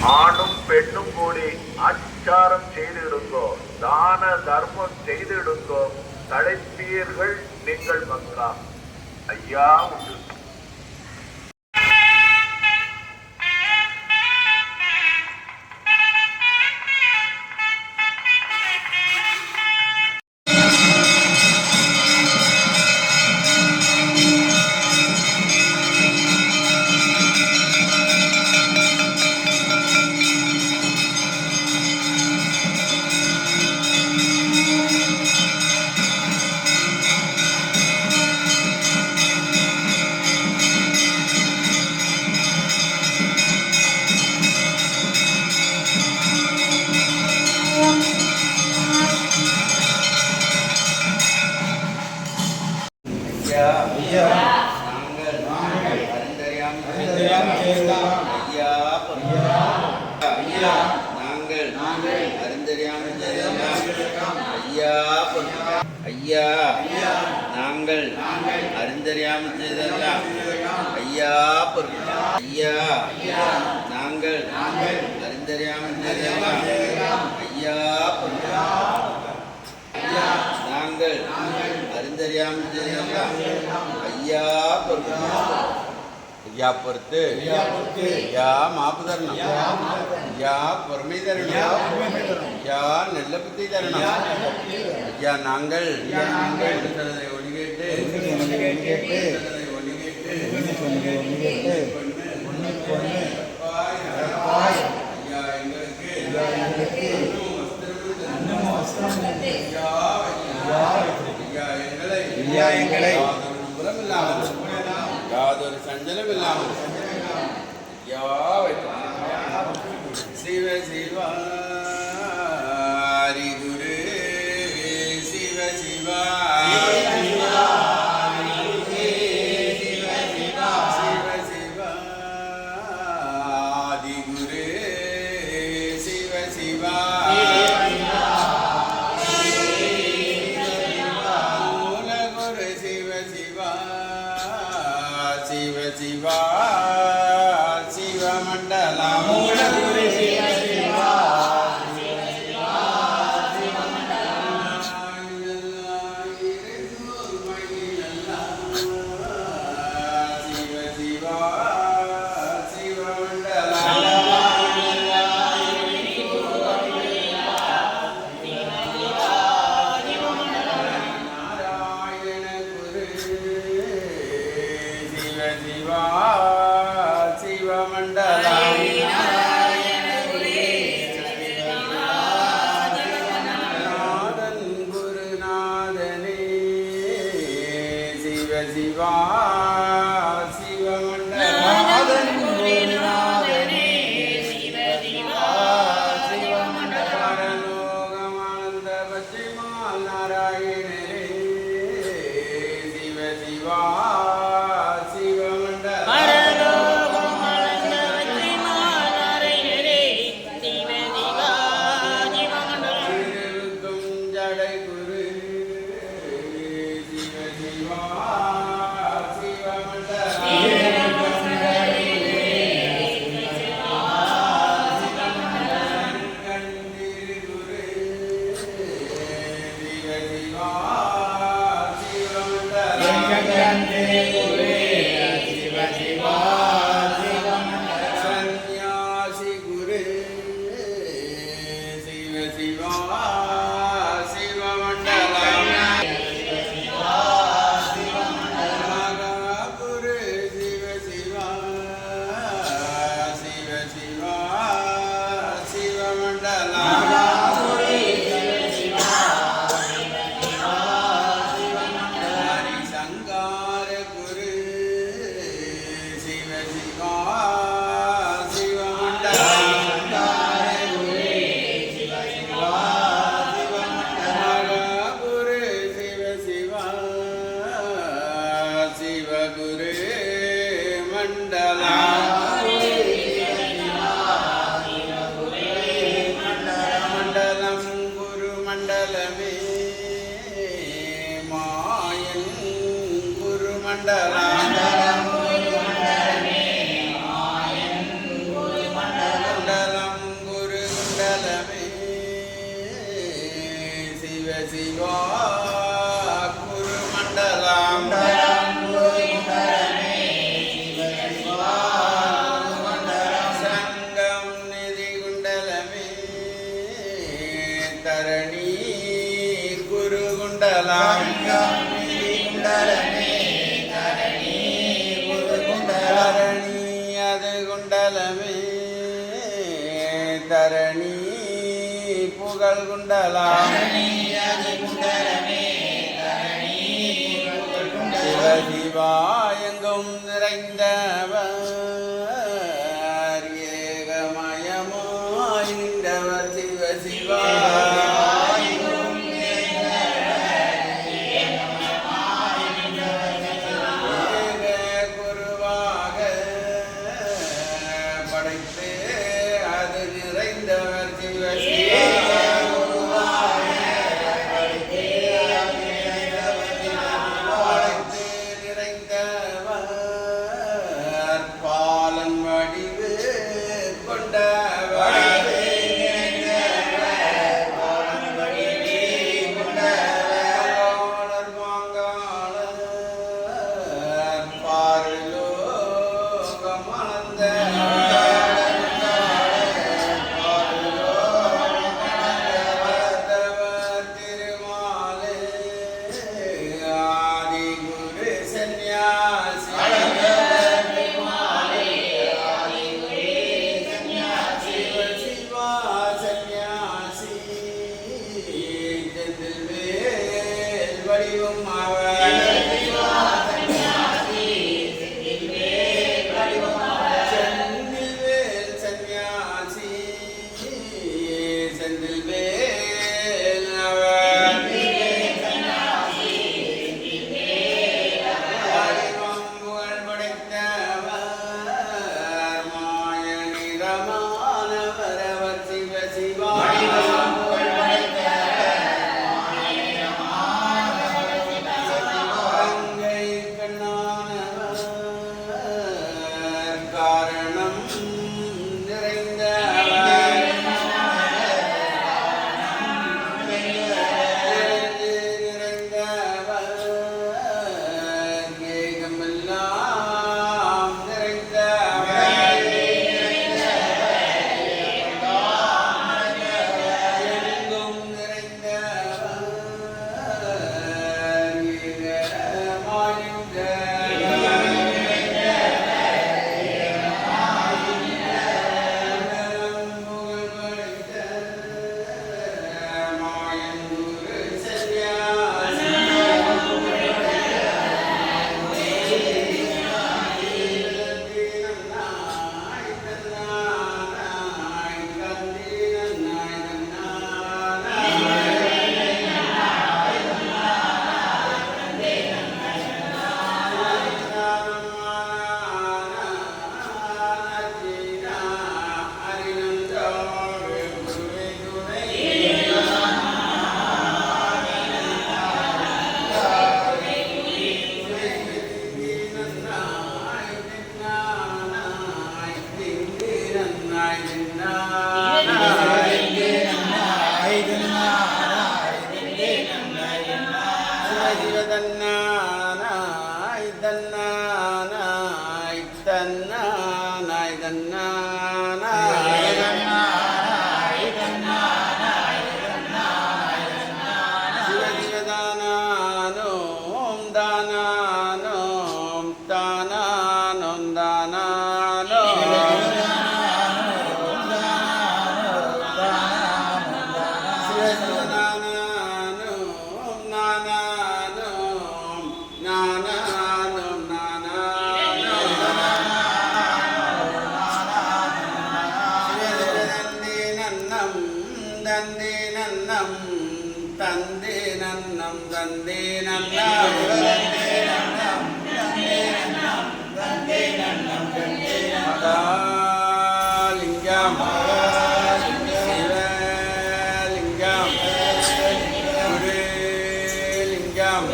ஆணும் பெண்ணும் கூடி அச்சாரம் செய்திடுங்கோ, தான தர்மம் செய்திடுங்கோ, தடைப்பீர்கள் நீங்கள் மக்கா. ஐயா உண்டு. ஐயா நாங்கள் அறிந்தறியாமல் செய்தெல்லாம் ஐயா ஐயா நாங்கள் அறிந்தறியாமல் செய்தெல்லாம் ஐயா நாங்கள் அறிந்தறியாமல் செய்தெல்லாம் ஐயா ஐயா பொறுத்து ஐயா மாப்பு தரணும், ஐயா பொறுமை தரணும், ஐயா நல்ல புத்தி தரணும். ஐயா நாங்கள் ஒளிகேட்டு ஐயா எங்களுக்கு ஐயா எங்களை யாதொரு சஞ்சலம் இல்லாமல் சிவ சிவா ஹரி குரு சிவ சிவா சிவ சிவா ஆதி குரு சிவ சிவா மூல குரு சிவ சிவா சிவ சிவா சிவமண்டலம் மூல குரு சிவ சிவா சிவா சிவமண்டலம் பரலோகமானந்த பச்சைமால் நாராயணரே சிவ சிவா சந்நியாசி குரு சிவ சிவா சிவமண்டலம் குரு சிவ சிவா சிவ சிவா சிவமண்டலம் மண்டலம் சிவா குரு மண்டலம் சங்கம் நிதி குண்டலமே தரணி குரு குண்டலம் தரணி அது குண்டலமே தரணி புகழ் குண்டலம் சிவ சிவா எங்கும் நிறைந்தவர் ஏகமயமாய் நின்றவர் சிவ சிவா ஏக குருவாக படைத்து அது நிறைந்தவர் சிவ சிவா படைத்து நிறைந்தவர் பாலன் வடிவு கொண்டவர் காலர் மாங்காளர் பார்லோகம் அளந்தவர் திருமாலே ஆதி குரு சந்நியாசி சிவ சிவா சந்நியாசி செந்தில்வேல் வடிவம் அவர் செந்தில்வேல் சந்நியாசி செந்தில்வேல் அவர் வடிவம் புகழ் படைத்தவர் மாய நிறமானவர் அவர் சிவ சிவா கங்கை கண்ணானவர் காரணம் நிறைந்தவர் நிறைந்தவர் ஏகமெல்லாம் நிறைந்தவர் எங்கும் நிறைந்தவர் லிங்கம் சிவலிங்கம் குருலிங்கம்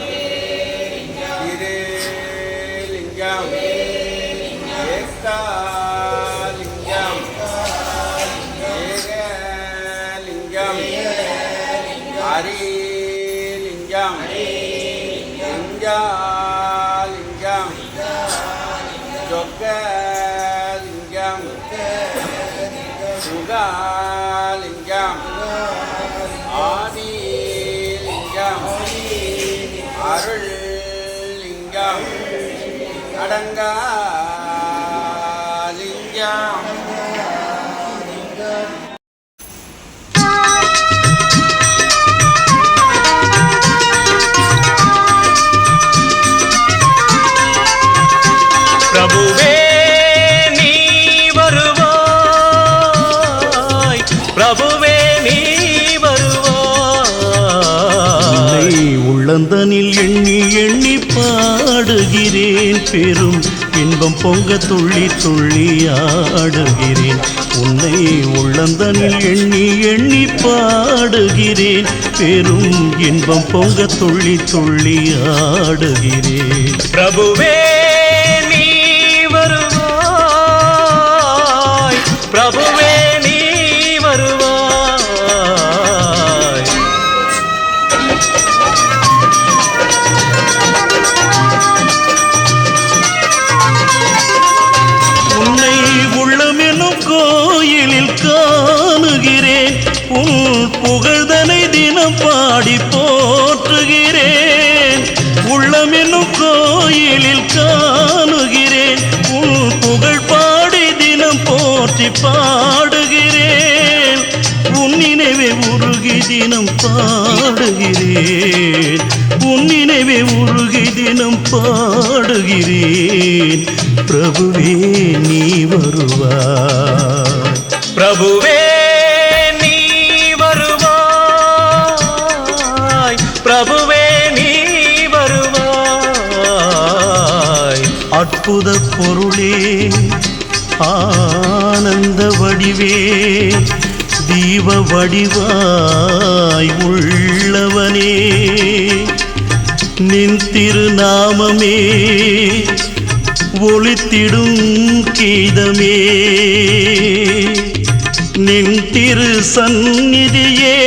திருலிங்கம் ஏகாலிங்கம் ஏகலிங்கம் ஹரி முகாலிங்கம் ஆதிலிங்கம் அருள்லிங்கம் அடங்காலிங்கம் பிரபுவே நீ வருவாய், பிரபுவே நீ வருவாய். உள்ளந்தனில் எண்ணி எண்ணி பாடுகிறேன், பெரும் இன்பம் பொங்க துள்ளி துள்ளி ஆடுகிறேன். உன்னை உள்ளந்தனில் எண்ணி எண்ணி பாடுகிறேன், பெரும் இன்பம் பொங்க துள்ளி துள்ளி ஆடுகிறேன். பிரபுவே நீ வருவாய், பிரபுவே நீ வருவாய். உன்னை உள்ளமெனும் கோயிலில் காணுகிறேன், உன் புகழ்தனை தினம் பாடி போற்றுகிறேன். உள்ளமெனும் கோயிலில் காணுகிறேன், உன் புகழ் பாடி தினம் போற்றி பாடுகிறேன். உன் நினைவே உருகி தினம் பாடுகிறேன், உன் நினைவே உருகி தினம் பாடுகிறேன். பிரபுவே நீ வருவாய், பிரபுவே நீ வருவாய், பிரபுவே நீ வருவாய். அற்புத பொருளே ஆனந்த வடிவே, தீப வடிவாய் உள்ளவனே, நின் திருநாமமே ஒளித்திடும் கீதமே, நின் திரு சந்நிதியே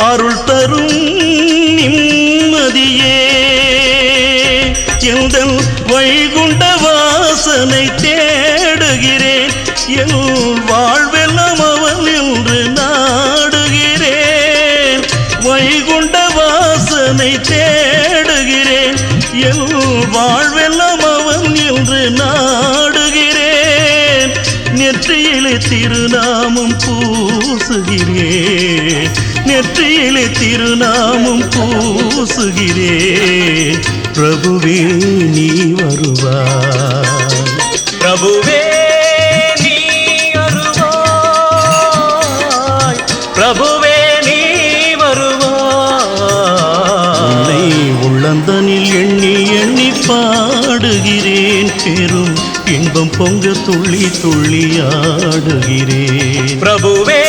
அருள் தரும் நிம்மதியே. எந்தன் வைகுண்ட வாசனை தேடுகிறேன், என் வாழ்வெல்லாம் அவன் என்று நாடுகிறேன். வைகுண்ட வாசனை தேடுகிறேன், என் வாழ்வெல்லாம் அவன் என்று நாடுகிறேன். நெற்றியிலே திருநாமம் பூசுகிறேன், நெற்றியிலே திருநாமம் பூசுகிறேன். பிரபுவே நீ வருவாய், பிரபுவே நீ வருவாய், பிரபுவே நீ வருவாய். உள்ளந்தனில் எண்ணி எண்ணி பாடுகிறேன், பெரும் இன்பம் பொங்க துள்ளி துள்ளி ஆடுகிறேன். பிரபுவே